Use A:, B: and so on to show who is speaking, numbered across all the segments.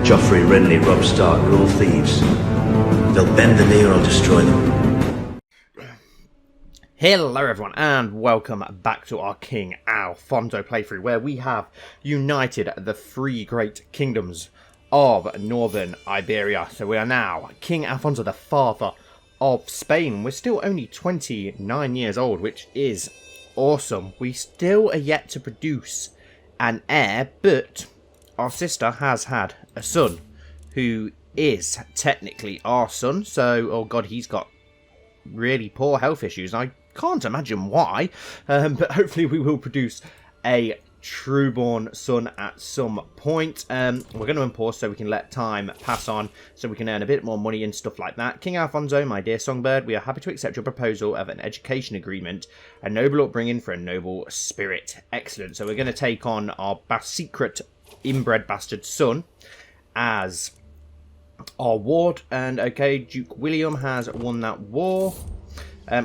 A: Joffrey, Renly, Robb Stark are all thieves. They'll bend the knee or I'll destroy them.
B: Hello everyone and welcome back to our King Alfonso playthrough, where we have united the three great kingdoms of northern Iberia. So we are now King Alfonso, the father of Spain. We're still only 29 years old, which is awesome. We still are yet to produce an heir, but our sister has had a son who is technically our son. So, oh god, he's got really poor health issues. I can't imagine why, but hopefully we will produce a trueborn son at some point. We're going to impose so we can let time pass on, so we can earn a bit more money and stuff like that. King Alfonso, my dear songbird, we are happy to accept your proposal of an education agreement, a noble upbringing for a noble spirit. Excellent. So we're going to take on our secret inbred bastard son as our ward, and okay, Duke William has won that war.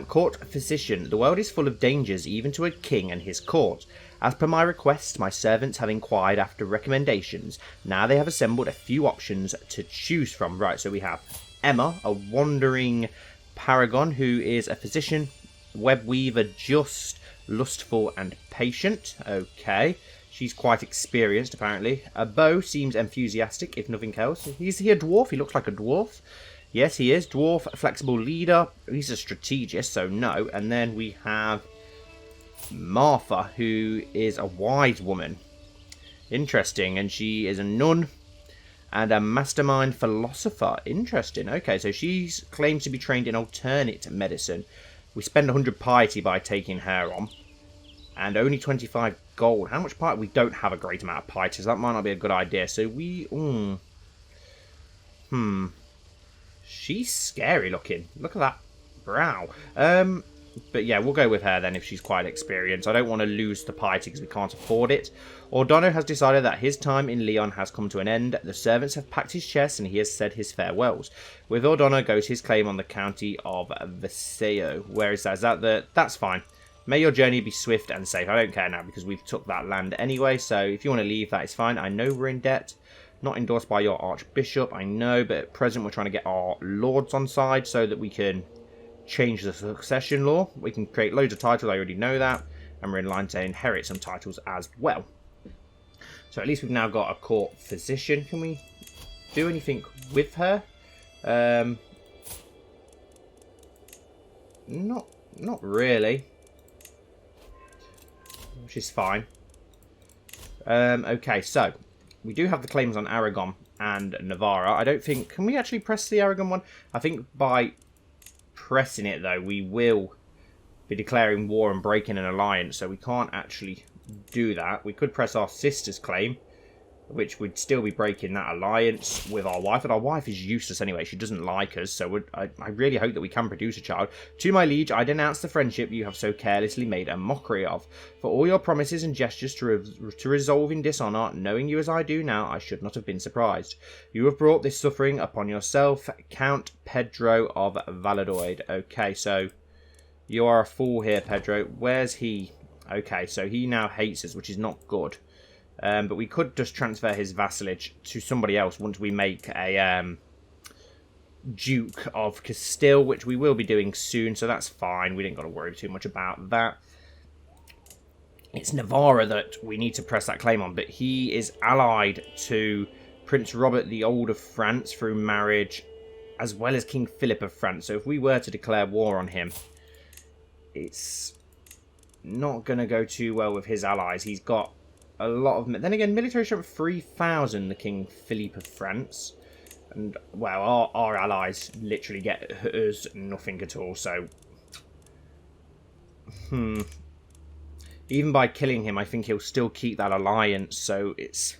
B: Court physician. The world is full of dangers, even to a king and his court. As per my request, my servants have inquired after recommendations. Now they have assembled a few options to choose from. Right, so we have Emma, a wandering paragon, who is a physician, web weaver, just, lustful, and patient. Okay, she's quite experienced, apparently. A Beau seems enthusiastic, if nothing else. Is he a dwarf? He looks like a dwarf. Yes, he is. Dwarf, flexible leader. He's a strategist, so no. And then we have Martha, who is a wise woman. Interesting. And she is a nun and a mastermind philosopher. Interesting. Okay, so she claims to be trained in alternate medicine. We spend 100 piety by taking her on. And only 25 gold. How much piety? We don't have a great amount of piety, so that might not be a good idea. So we... She's scary looking. Look at that brow. But yeah, we'll go with her then if she's quite experienced. I don't want to lose the piety because we can't afford it. Ordono has decided that his time in Leon has come to an end. The servants have packed his chest and he has said his farewells. With Ordono goes his claim on the county of Viseo. Where is that? Is that that's fine. May your journey be swift and safe. I don't care now because we've took that land anyway. So if you want to leave, that is fine. I know we're in debt. Not endorsed by your archbishop, I know, but at present we're trying to get our lords on side so that we can change the succession law. We can create loads of titles, I already know that, and we're in line to inherit some titles as well. So at least we've now got a court physician. Can we do anything with her? Not really. Which is fine. Okay, so we do have the claims on Aragon and Navarra. I don't think... Can we actually press the Aragon one? I think by pressing it, though, we will be declaring war and breaking an alliance. So we can't actually do that. We could press our sister's claim, which would still be breaking that alliance with our wife. But our wife is useless anyway. She doesn't like us. So I really hope that we can produce a child. To my liege, I denounce the friendship you have so carelessly made a mockery of. For all your promises and gestures to resolve in dishonour, knowing you as I do now, I should not have been surprised. You have brought this suffering upon yourself, Count Pedro of Valladolid. Okay, so you are a fool here, Pedro. Where's he? Okay, so he now hates us, which is not good. But we could just transfer his vassalage to somebody else once we make a Duke of Castile, which we will be doing soon, so that's fine. We didn't got to worry too much about that. It's Navarra that we need to press that claim on, but he is allied to Prince Robert the Old of France through marriage, as well as King Philip of France. So if we were to declare war on him, it's not going to go too well with his allies. He's got a lot of... Then again, military strength 3,000, the King Philippe of France. And, well, our allies literally get us nothing at all, so... Even by killing him, I think he'll still keep that alliance, so it's...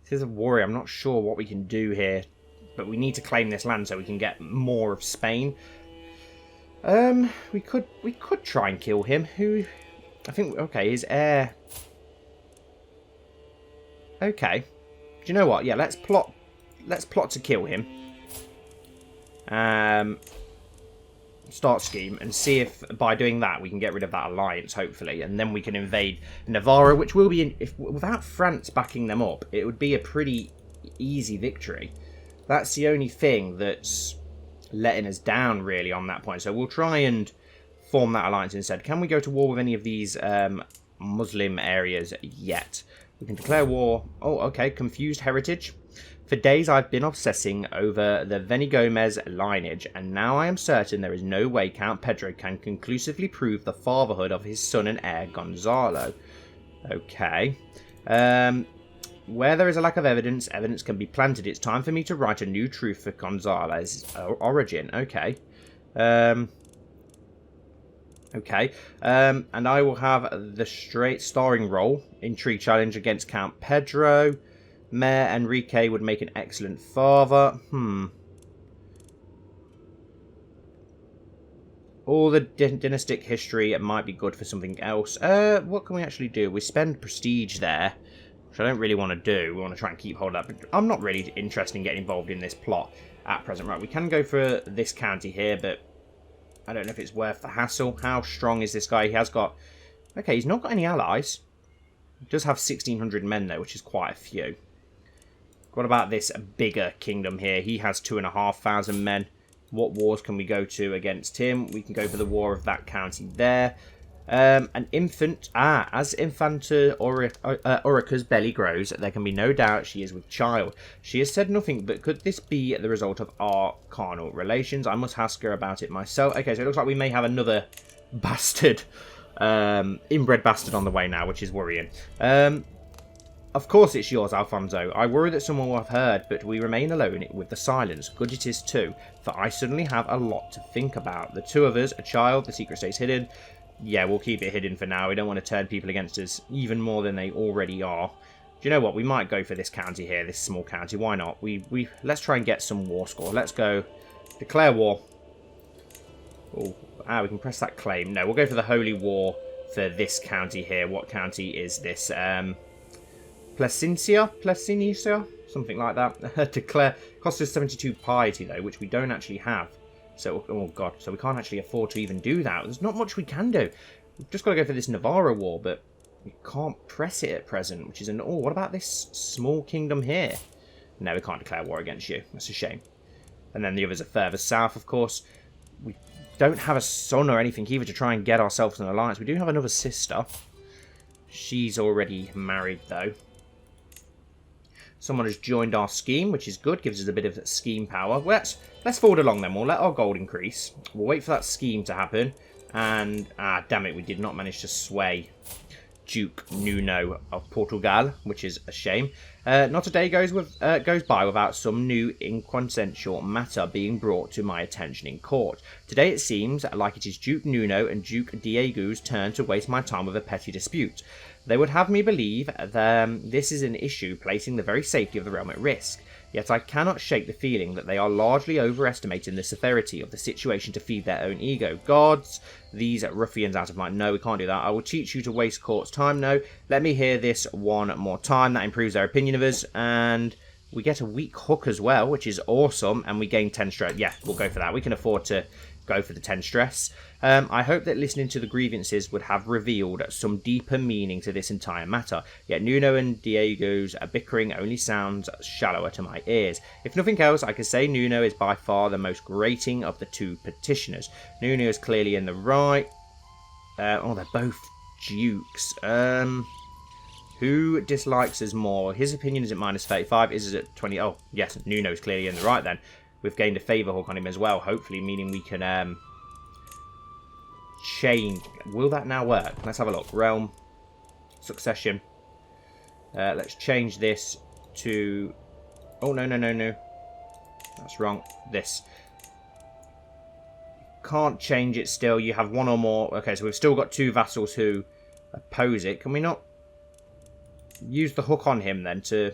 B: This is a worry. I'm not sure what we can do here. But we need to claim this land so we can get more of Spain. We could try and kill him. Who... I think... Okay, his heir... Okay. Do you know what? Yeah, let's plot to kill him. Start scheme and see if by doing that we can get rid of that alliance, hopefully, and then we can invade Navarra, which will be without France backing them up, it would be a pretty easy victory. That's the only thing that's letting us down, really, on that point. So we'll try and form that alliance instead. Can we go to war with any of these Muslim areas yet? We can declare war. Oh, okay. Confused heritage. For days I've been obsessing over the Venigomez lineage, and now I am certain there is no way Count Pedro can conclusively prove the fatherhood of his son and heir Gonzalo. Okay. Where there is a lack of evidence, evidence can be planted. It's time for me to write a new truth for Gonzalo's origin. Okay. Okay. And I will have the straight starring role. Intrigue challenge against Count Pedro. Mayor Enrique would make an excellent father. All the dynastic history might be good for something else. What can we actually do? We spend prestige there, which I don't really want to do. We want to try and keep hold of that. But I'm not really interested in getting involved in this plot at present. Right, we can go for this county here, but I don't know if it's worth the hassle. How strong is this guy? He has got... Okay, he's not got any allies. He does have 1,600 men, though, which is quite a few. What about this bigger kingdom here? He has 2,500 men. What wars can we go to against him? We can go for the war of that county there. An infant... as Infanta Orica's belly grows, there can be no doubt she is with child. She has said nothing, but could this be the result of our carnal relations? I must ask her about it myself. Okay, so it looks like we may have another bastard, inbred bastard on the way now, which is worrying. Of course it's yours, Alfonso. I worry that someone will have heard, but we remain alone with the silence. Good it is too, for I suddenly have a lot to think about. The two of us, a child, the secret stays hidden. Yeah, we'll keep it hidden for now. We don't want to turn people against us even more than they already are. Do you know what? We might go for this county here, this small county. Why not? Let's try and get some war score. Let's go declare war. Oh, we can press that claim. No, we'll go for the holy war for this county here. What county is this? Placinia? Something like that. Declare. Cost us 72 piety, though, which we don't actually have. So, oh god, so we can't actually afford to even do that. There's not much we can do. We've just got to go for this Navarro war, but we can't press it at present, which is an... Oh, what about this small kingdom here? No, we can't declare war against you. That's a shame. And then the others are further south, of course. We don't have a son or anything either to try and get ourselves an alliance. We do have another sister. She's already married, though. Someone has joined our scheme, which is good. Gives us a bit of scheme power. Well, let's forward along then. We'll let our gold increase. We'll wait for that scheme to happen. And, damn it, we did not manage to sway Duke Nuno of Portugal, which is a shame. Not a day goes by without some new inconsequential matter being brought to my attention in court. Today it seems like it is Duke Nuno and Duke Diego's turn to waste my time with a petty dispute. They would have me believe that this is an issue placing the very safety of the realm at risk. Yet I cannot shake the feeling that they are largely overestimating the severity of the situation to feed their own ego. Gods, these ruffians out of mind. No, we can't do that. I will teach you to waste court's time. No, let me hear this one more time. That improves their opinion of us. And we get a weak hook as well, which is awesome. And we gain 10 stress. Yeah, we'll go for that. We can afford to go for the 10 stress. I hope that listening to the grievances would have revealed some deeper meaning to this entire matter. Yet Nuno and Diego's bickering only sounds shallower to my ears. If nothing else, I can say Nuno is by far the most grating of the two petitioners. Nuno is clearly in the right. Oh, they're both dukes. Who dislikes us more? His opinion is at minus 35. Is it at 20? Oh, yes, Nuno's clearly in the right then. We've gained a favour hook on him as well, hopefully, meaning we can change. Will that now work? Let's have a look. Realm, succession. Let's change this to... Oh, no. That's wrong. This. Can't change it still. You have one or more. Okay, so we've still got 2 vassals who oppose it. Can we not use the hook on him then to...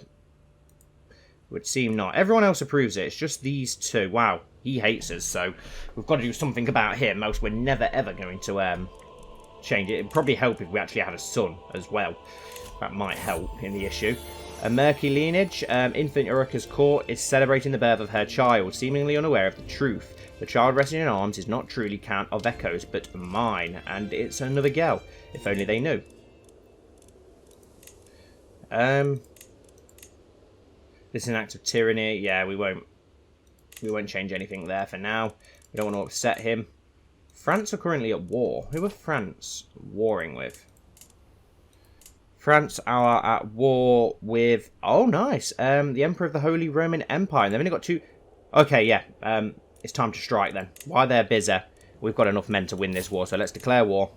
B: Would seem not. Everyone else approves it. It's just these 2. Wow. He hates us, so we've got to do something about him. Else we're never, ever going to change it. It'd probably help if we actually had a son as well. That might help in the issue. A murky lineage. Infant Eurica's court is celebrating the birth of her child, seemingly unaware of the truth. The child resting in arms is not truly Count of Echoes, but mine. And it's another girl. If only they knew. This is an act of tyranny. Yeah, we won't change anything there for now. We don't want to upset him. France are currently at war. Who are France warring with? France are at war with... Oh, nice. The Emperor of the Holy Roman Empire. And they've only got 2... Okay, yeah. It's time to strike then. While they're busy, we've got enough men to win this war. So let's declare war.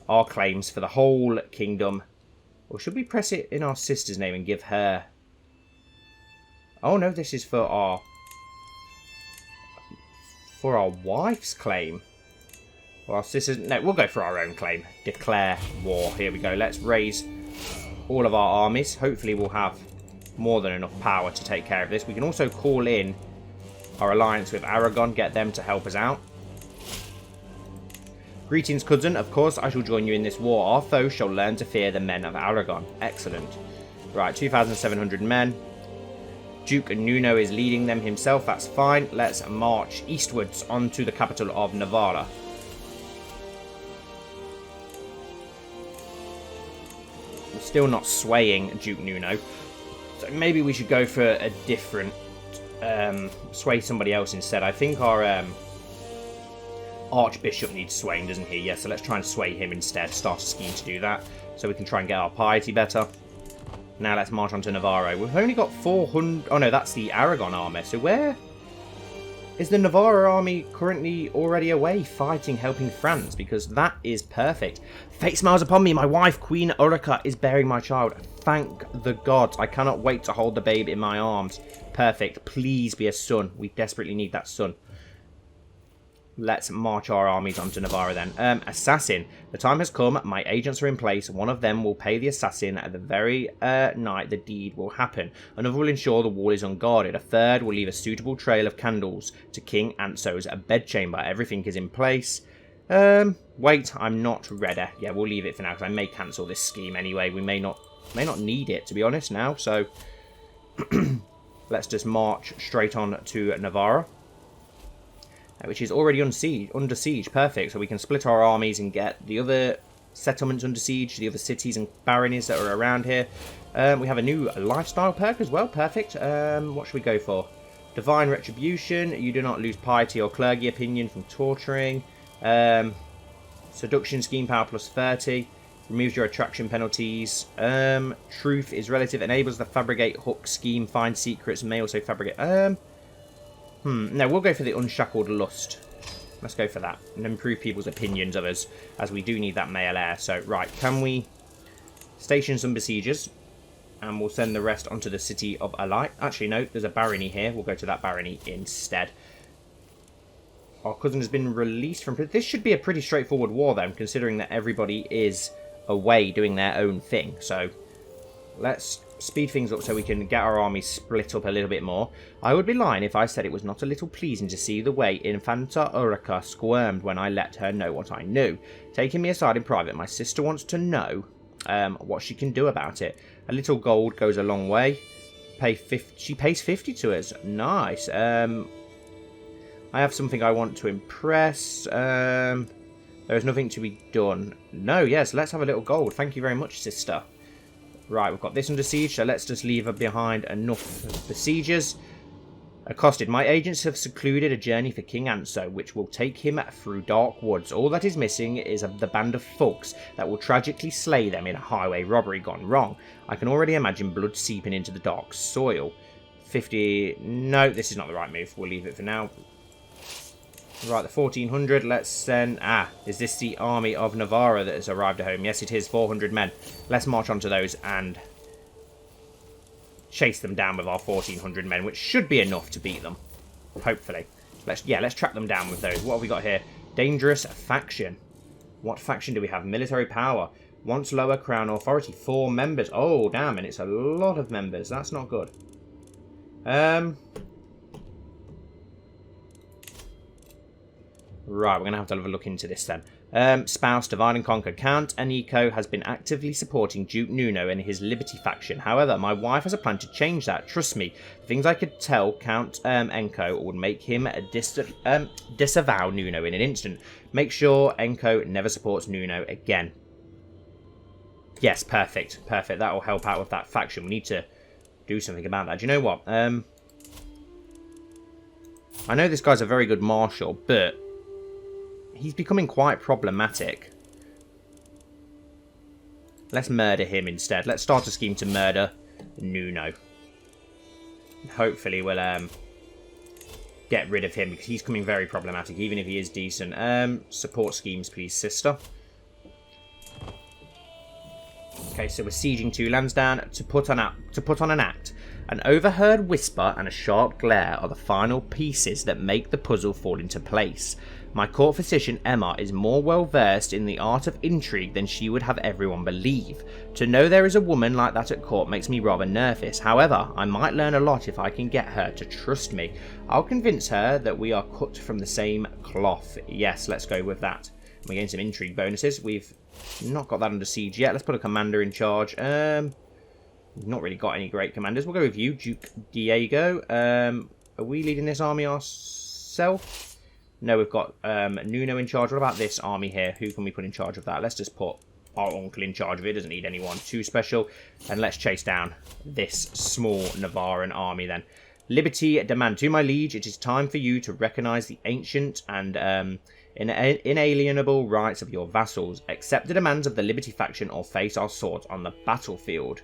B: Our claims for the whole kingdom. Or should we press it in our sister's name and give her... Oh, no. This is for our wife's claim. Well, sisters, no, we'll go for our own claim. Declare war. Here we go. Let's raise all of our armies. Hopefully we'll have more than enough power to take care of this. We can also call in our alliance with Aragon, get them to help us out. Greetings, cousin. Of course, I shall join you in this war. Our foe shall learn to fear the men of Aragon. Excellent. Right, 2,700 men. Duke Nuno is leading them himself. That's fine. Let's march eastwards onto the capital of Navarra. Still not swaying Duke Nuno, so maybe we should go for a different sway somebody else instead. I think our Archbishop needs swaying, doesn't he? Yeah, so let's try and sway him instead. Start a scheme to do that so we can try and get our piety better. Now let's march on to Navarro. We've only got 400... Oh no, that's the Aragon army. So where is the Navarro army currently already away fighting, helping France? Because that is perfect. Fate smiles upon me. My wife, Queen Ulrica, is bearing my child. Thank the gods. I cannot wait to hold the babe in my arms. Perfect. Please be a son. We desperately need that son. Let's march our armies onto Navarra then. Assassin. The time has come. My agents are in place. One of them will pay the assassin at the very night the deed will happen. Another will ensure the wall is unguarded. A third will leave a suitable trail of candles to King Anso's bedchamber. Everything is in place. Wait, I'm not ready. Yeah, we'll leave it for now because I may cancel this scheme anyway. We may not need it, to be honest, now. So let's just march straight on to Navarra, which is already under siege. Perfect. So we can split our armies and get the other settlements under siege, the other cities and baronies that are around here. We have a new lifestyle perk as well. Perfect. What should we go for? Divine Retribution. You do not lose piety or clergy opinion from torturing. Seduction scheme power plus 30. Removes your attraction penalties. Truth is relative. Enables the fabricate hook scheme. Find secrets. May also fabricate... No, we'll go for the Unshackled Lust. Let's go for that. And improve people's opinions of us, as we do need that male heir. So, right, can we station some besiegers? And we'll send the rest onto the city of Alai. Actually, no, there's a barony here. We'll go to that barony instead. Our cousin has been released from... This should be a pretty straightforward war, then, considering that everybody is away doing their own thing. So, let's speed things up so we can get our army split up a little bit more. I would be lying if I said it was not a little pleasing to see the way Infanta Ulrica squirmed when I let her know what I knew. Taking me aside in private, my sister wants to know what she can do about it. A little gold goes a long way. She pays 50 to us. Nice. I have something I want to impress. There is nothing to be done. No, yes, let's have a little gold. Thank you very much, sister. Right, we've got this under siege, so let's just leave behind enough besiegers. Accosted. My agents have secluded a journey for King Anso, which will take him through dark woods. All that is missing is the band of thugs that will tragically slay them in a highway robbery gone wrong. I can already imagine blood seeping into the dark soil. 50... No, this is not the right move. We'll leave it for now. Right, the 1400, let's send... is this the army of Navarra that has arrived at home? Yes, it is, 400 men. Let's march onto those and chase them down with our 1400 men, which should be enough to beat them. Hopefully. Let's track them down with those. What have we got here? Dangerous faction. What faction do we have? Military power. Wants lower crown authority. 4 members. Oh, damn, and it's a lot of members. That's not good. Right, we're going to have a look into this then. Spouse, Divide and Conquer. Count Enrico has been actively supporting Duke Nuno and his Liberty faction. However, my wife has a plan to change that. Trust me, the things I could tell Count Enco would make him disavow Nuno in an instant. Make sure Enco never supports Nuno again. Yes, perfect. Perfect. That will help out with that faction. We need to do something about that. Do you know what? I know this guy's a very good marshal, but he's becoming quite problematic. Let's murder him instead. Let's start a scheme to murder Nuno. Hopefully we'll get rid of him, because he's coming very problematic, even if he is decent. Support schemes, please, sister. Okay, so we're sieging 2 lands down to put on an act. An overheard whisper and a sharp glare are the final pieces that make the puzzle fall into place. My court physician Emma is more well versed in the art of intrigue than she would have everyone believe. To know there is a woman like that at court makes me rather nervous. However, I might learn a lot if I can get her to trust me. I'll convince her that we are cut from the same cloth. Yes, let's go with that. We gain some intrigue bonuses. We've not got that under siege yet. Let's put a commander in charge. We've not really got any great commanders. We'll go with you, Duke Diego. Are we leading this army ourselves? No, we've got Nuno in charge. What about this army here? Who can we put in charge of that? Let's just put our uncle in charge of it. Doesn't need anyone too special. And let's chase down this small Navarran army then. Liberty demand. To my liege, it is time for you to recognise the ancient and inalienable rights of your vassals. Accept the demands of the Liberty faction or face our swords on the battlefield.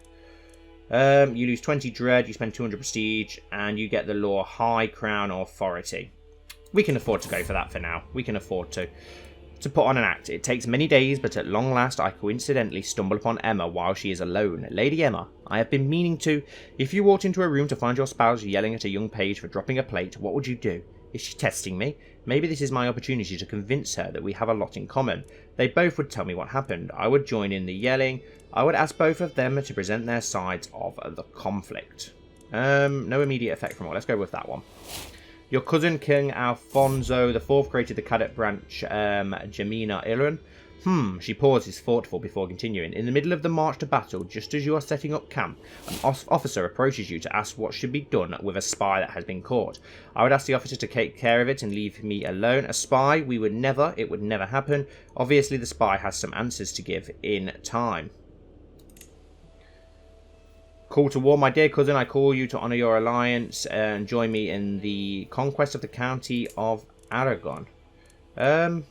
B: You lose 20 dread, you spend 200 prestige, and you get the law high crown authority. We can afford to go for that for now. We can afford to put on an act. It takes many days, but at long last I coincidentally stumble upon Emma while she is alone. Lady Emma, I have been meaning to. If you walked into a room to find your spouse yelling at a young page for dropping a plate, what would you do? Is she testing me? Maybe this is my opportunity to convince her that we have a lot in common. They both would tell me what happened. I would join in the yelling. I would ask both of them to present their sides of the conflict. No immediate effect from what. Let's go with that one. Your cousin, King Alfonso VI, created the cadet branch, Gemina Ilan. She pauses, thoughtful, before continuing. In the middle of the march to battle, just as you are setting up camp, an officer approaches you to ask what should be done with a spy that has been caught. I would ask the officer to take care of it and leave me alone. A spy? It would never happen. Obviously, the spy has some answers to give in time. Call to war, my dear cousin, I call you to honour your alliance and join me in the conquest of the county of Aragon. I'm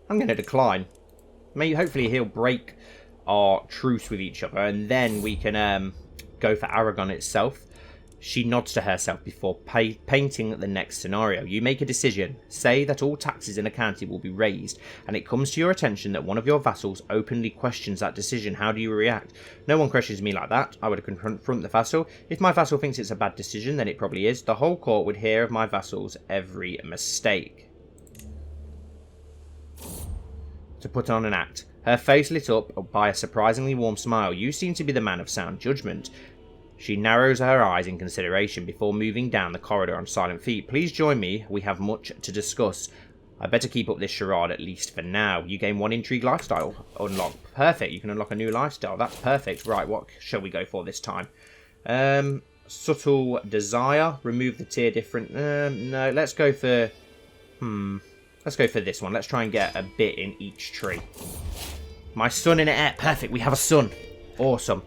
B: going to decline. Hopefully he'll break our truce with each other, and then we can go for Aragon itself. She nods to herself before painting the next scenario. You make a decision. Say that all taxes in a county will be raised, and it comes to your attention that one of your vassals openly questions that decision. How do you react? No one questions me like that. I would confront the vassal. If my vassal thinks it's a bad decision, then it probably is. The whole court would hear of my vassal's every mistake. To put on an act. Her face lit up by a surprisingly warm smile. You seem to be the man of sound judgment. She narrows her eyes in consideration before moving down the corridor on silent feet. Please join me. We have much to discuss. I better keep up this charade at least for now. You gain 1 intrigue lifestyle unlock. Perfect. You can unlock a new lifestyle. That's perfect. Right, what shall we go for this time? Subtle desire. Remove the tier different. No, let's go for... Let's go for this one. Let's try and get a bit in each tree. My son in it. Perfect. We have a son. Awesome.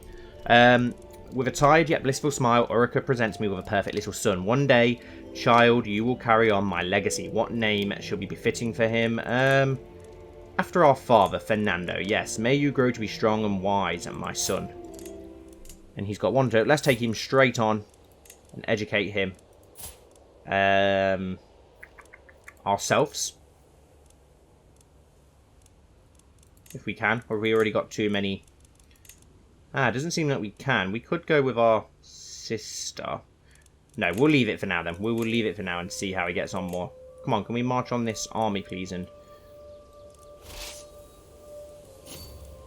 B: With a tired yet blissful smile, Orica presents me with a perfect little son. One day, child, you will carry on my legacy. What name shall be befitting for him? After our father, Fernando. Yes, may you grow to be strong and wise, my son. And he's got one joke. Let's take him straight on and educate him. Ourselves. If we can. Or have we already got too many... it doesn't seem like we can. We could go with our sister. No, we'll leave it for now then. We will leave it for now and see how he gets on more. Come on, can we march on this army, please, and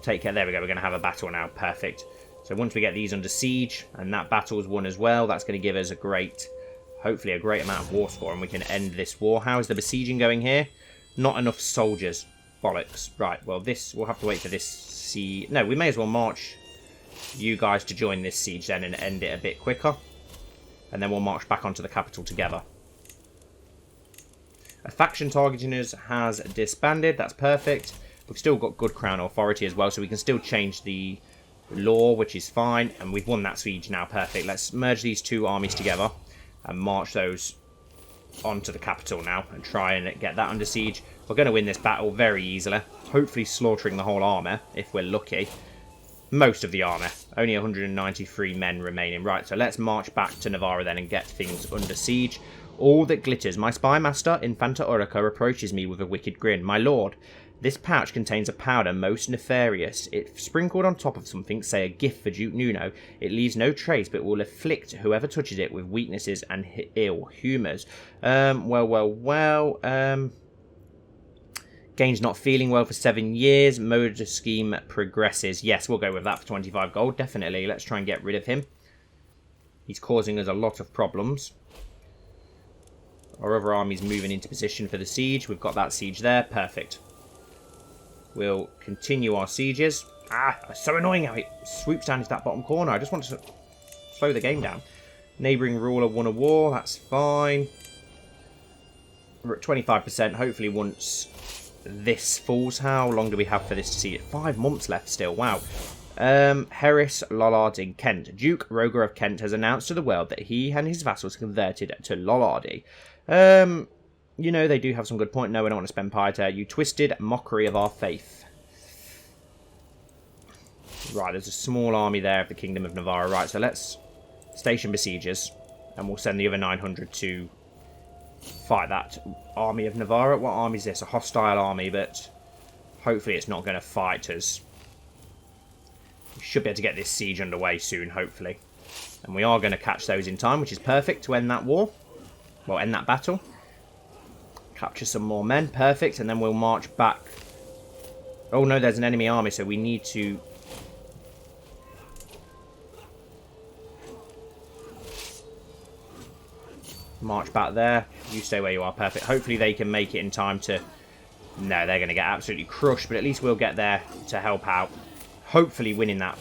B: take care. There we go. We're going to have a battle now. Perfect. So once we get these under siege and that battle's won as well, that's going to give us a great, hopefully a great amount of war score, and we can end this war. How is the besieging going here? Not enough soldiers. Bollocks. Right, well, this, we'll have to wait for this siege. No, we may as well march you guys to join this siege then and end it a bit quicker, and then we'll march back onto the capital together. A faction targeting us has disbanded. That's perfect. We've still got good crown authority as well, so we can still change the law, which is fine. And we've won that siege now. Perfect. Let's merge these two armies together and march those onto the capital now and try and get that under siege. We're going to win this battle very easily. Hopefully slaughtering the whole army, if we're lucky. Most of the army. Only 193 men remaining. Right, so let's march back to Navarra then and get things under siege. All that glitters. My spy master, Infanta Orica, approaches me with a wicked grin. My lord, this pouch contains a powder most nefarious. If sprinkled on top of something, say a gift for Duke Nuno, it leaves no trace but will afflict whoever touches it with weaknesses and ill humours. Gaines not feeling well for 7 years. Mode scheme progresses. Yes, we'll go with that for 25 gold. Definitely. Let's try and get rid of him. He's causing us a lot of problems. Our other army's moving into position for the siege. We've got that siege there. Perfect. We'll continue our sieges. It's so annoying how it swoops down into that bottom corner. I just want to slow the game down. Neighbouring ruler won a war. That's fine. We're at 25%. Hopefully once this falls. How long do we have for this to see it? 5 months left still. Wow. Harris Lollard in Kent. Duke Roger of Kent has announced to the world that he and his vassals converted to Lollardy. You know, they do have some good point. No, we don't want to spend piety. You twisted mockery of our faith. Right, there's a small army there of the Kingdom of Navarra. Right, so let's station besiegers. And we'll send the other 900 to fight that army of Navarra. What army is this? A hostile army, but hopefully it's not going to fight us. We should be able to get this siege underway soon, hopefully. And we are going to catch those in time, which is perfect to end that war. Well, end that battle. Capture some more men. Perfect. And then we'll march back. Oh, no, there's an enemy army, so we need to... march back there. You stay where you are. Perfect. Hopefully they can make it in time to... No, they're going to get absolutely crushed, but at least we'll get there to help out. Hopefully winning that.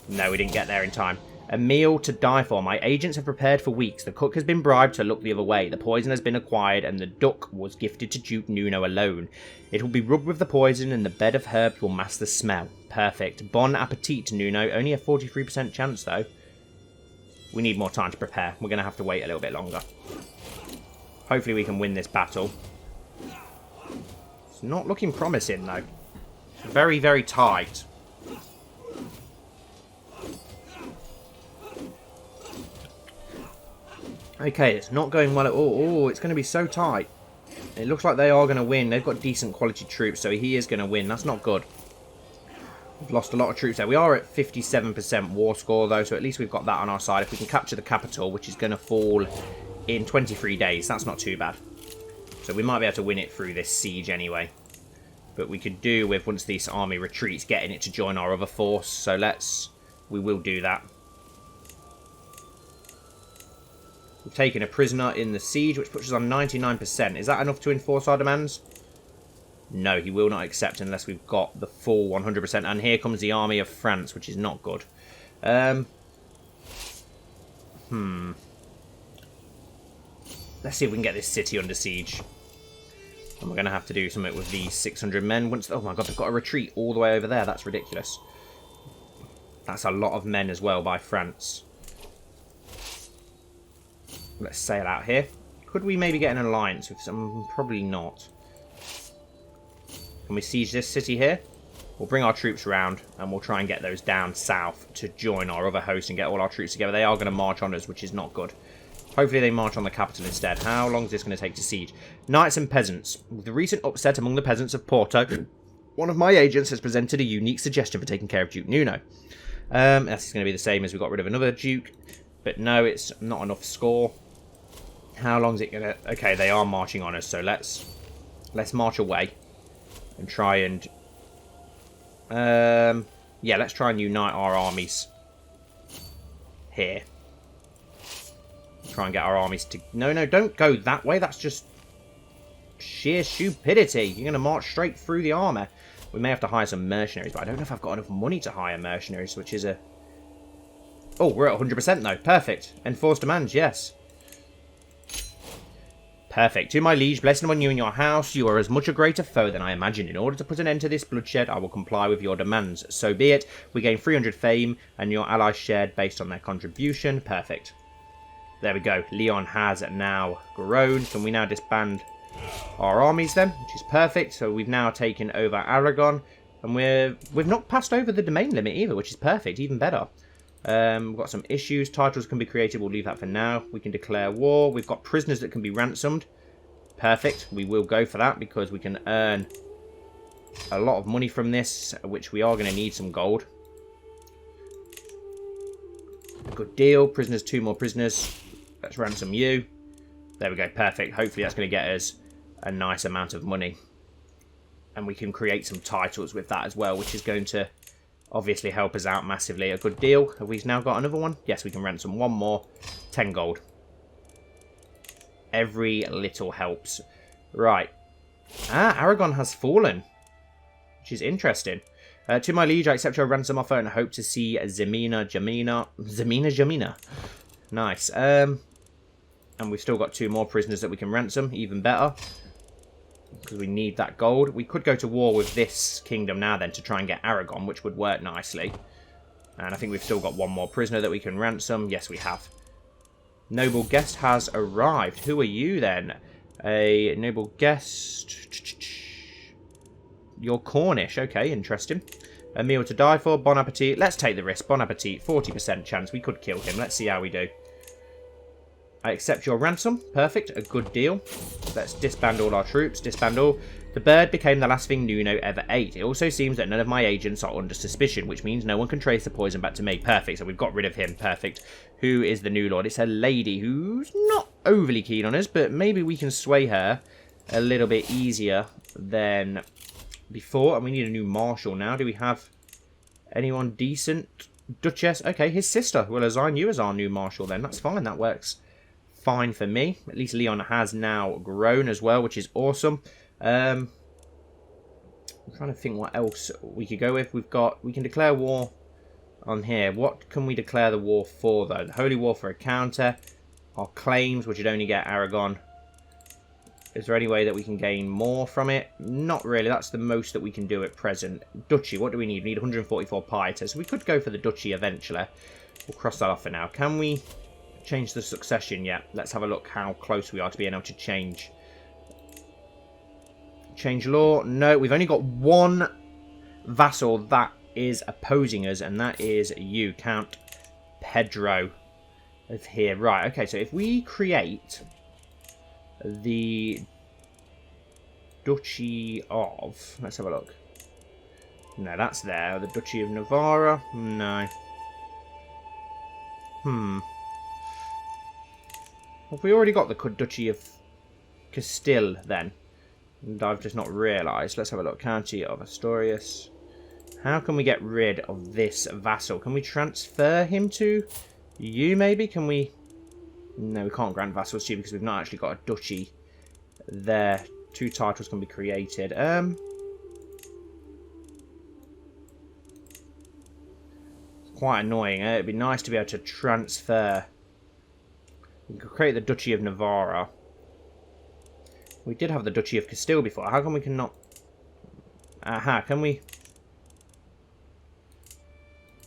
B: No, we didn't get there in time. A meal to die for. My agents have prepared for weeks. The cook has been bribed to look the other way. The poison has been acquired and the duck was gifted to Duke Nuno alone. It will be rubbed with the poison and the bed of herbs will mask the smell. Perfect. Bon appetit to Nuno. Only a 43% chance though. We need more time to prepare. We're going to have to wait a little bit longer. Hopefully we can win this battle. It's not looking promising though. It's very, very tight. Okay, it's not going well at all. Oh, it's going to be so tight. It looks like they are going to win. They've got decent quality troops, so he is going to win. That's not good. We've lost a lot of troops there. We are at 57% war score, though, so at least we've got that on our side. If we can capture the capital, which is going to fall in 23 days, that's not too bad. So we might be able to win it through this siege anyway. But we could do with, once this army retreats, getting it to join our other force. So we will do that. We've taken a prisoner in the siege, which puts us on 99%. Is that enough to enforce our demands? No, he will not accept unless we've got the full 100%. And here comes the army of France, which is not good. Let's see if we can get this city under siege. And we're going to have to do something with these 600 men. Oh my god, they've got a retreat all the way over there. That's ridiculous. That's a lot of men as well by France. Let's sail out here. Could we maybe get an alliance with some? Probably not. Can we siege this city here? We'll bring our troops around and we'll try and get those down south to join our other hosts and get all our troops together. They are going to march on us, which is not good. Hopefully they march on the capital instead. How long is this going to take to siege? Knights and peasants. With the recent upset among the peasants of Porto, one of my agents has presented a unique suggestion for taking care of Duke Nuno. That's going to be the same as we got rid of another duke. But no, it's not enough score. How long is it going to... Okay, they are marching on us, so let's march away and try and... yeah, let's try and unite our armies here. Try and get our armies to... No, don't go that way. That's just sheer stupidity. You're going to march straight through the armor. We may have to hire some mercenaries, but I don't know if I've got enough money to hire mercenaries, which is a... Oh, we're at 100% though. Perfect. Enforced demands, yes. Perfect. To my liege, blessing upon you and your house, you are as much a greater foe than I imagined. In order to put an end to this bloodshed, I will comply with your demands. So be it. We gain 300 fame, and your allies shared based on their contribution. Perfect. There we go. Leon has now grown. Can we now disband our armies then? Which is perfect. So we've now taken over Aragon, and we've not passed over the domain limit either, which is perfect. Even better. We've got some issues. Titles can be created. We'll leave that for now. We can declare war. We've got prisoners that can be ransomed. Perfect. We will go for that because we can earn a lot of money from this, which we are going to need some gold. A good deal. Prisoners, 2 more prisoners. Let's ransom you. There we go. Perfect. Hopefully that's going to get us a nice amount of money. And we can create some titles with that as well, which is going to obviously help us out massively. A good deal. Have we now got another one? Yes, we can ransom one more. 10 gold. Every little helps. Right. Aragon has fallen. Which is interesting. To my liege, I accept your ransom offer and hope to see Zemina Jamina. Nice. And we've still got 2 more prisoners that we can ransom. Even better. Because we need that gold. We could go to war with this kingdom now then to try and get Aragon, which would work nicely. And I think we've still got 1 more prisoner that we can ransom. Yes, we have. Noble guest has arrived. Who are you then? A noble guest. You're Cornish. Okay, interesting. A meal to die for. Bon appetit. Let's take the risk. Bon appetit. 40% chance. We could kill him. Let's see how we do. I accept your ransom. Perfect. A good deal. Let's disband all our troops. Disband all. The bird became the last thing Nuno ever ate. It also seems that none of my agents are under suspicion, which means no one can trace the poison back to me. Perfect. So we've got rid of him. Perfect. Who is the new lord? It's a lady who's not overly keen on us, but maybe we can sway her a little bit easier than before. And we need a new marshal now. Do we have anyone decent? Duchess. Okay, his sister. We'll assign you as our new marshal then. That's fine. That works fine for me. At least Leon has now grown as well, which is awesome. I'm trying to think what else we could go with. We can declare war on here. What can we declare the war for though? The Holy War for a counter. Our claims, which would only get Aragon. Is there any way that we can gain more from it? Not really. That's the most that we can do at present. Duchy, what do we need? We need 144 piety. So we could go for the duchy eventually. We'll cross that off for now. Can we change the succession yet? Let's have a look how close we are to being able to change. Change law. No, we've only got 1 vassal that is opposing us, and that is you, Count Pedro of here. Right, okay, so if we create the Duchy of... Let's have a look. No, that's there. The Duchy of Navarra. No. Have we already got the Duchy of Castile then? And I've just not realised. Let's have a look. County of Asturias. How can we get rid of this vassal? Can we transfer him to you maybe? Can we... No, we can't grant vassals to you because we've not actually got a duchy there. 2 titles can be created. It's quite annoying. It'd be nice to be able to transfer. We could create the Duchy of Navarra. We did have the Duchy of Castile before. How come we cannot... Aha, can we...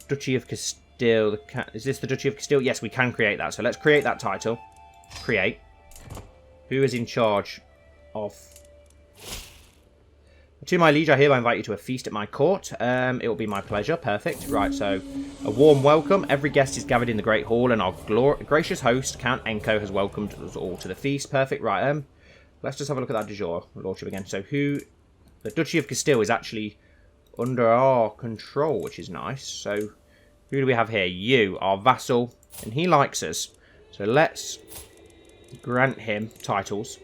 B: Duchy of Castile. Is this the Duchy of Castile? Yes, we can create that. So let's create that title. Create. Who is in charge of... To my liege, I hereby invite you to a feast at my court. It will be my pleasure. Perfect. Right, so a warm welcome. Every guest is gathered in the Great Hall, and our gracious host, Count Enko, has welcomed us all to the feast. Perfect. Right, let's just have a look at that de jure lordship again. So who... The Duchy of Castile is actually under our control, which is nice. So who do we have here? You, our vassal, and he likes us. So let's grant him titles.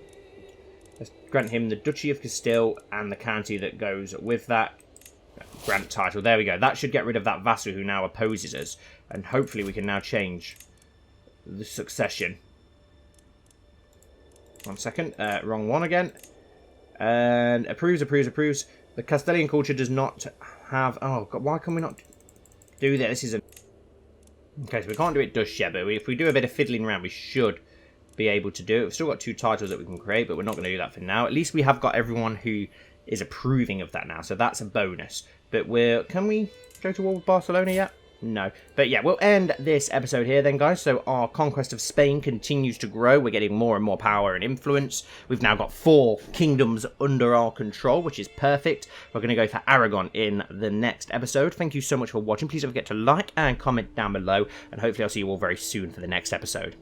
B: Let's grant him the Duchy of Castile and the county that goes with that. Grant title. There we go. That should get rid of that vassal who now opposes us. And hopefully we can now change the succession. 1 second. Wrong one again. And approves. The Castilian culture does not have... Oh, God, why can we not do that? This is a... Okay, so we can't do it just yet, but if we do a bit of fiddling around, we should be able to do it. We've still got 2 titles that we can create, but we're not going to do that for now. At least we have got everyone who is approving of that now, so that's a bonus. But can we go to war with Barcelona yet? No. But yeah, we'll end this episode here then, guys. So our conquest of Spain continues to grow. We're getting more and more power and influence. We've now got 4 kingdoms under our control, which is perfect. We're going to go for Aragon in the next episode. Thank you so much for watching. Please don't forget to like and comment down below. And hopefully I'll see you all very soon for the next episode.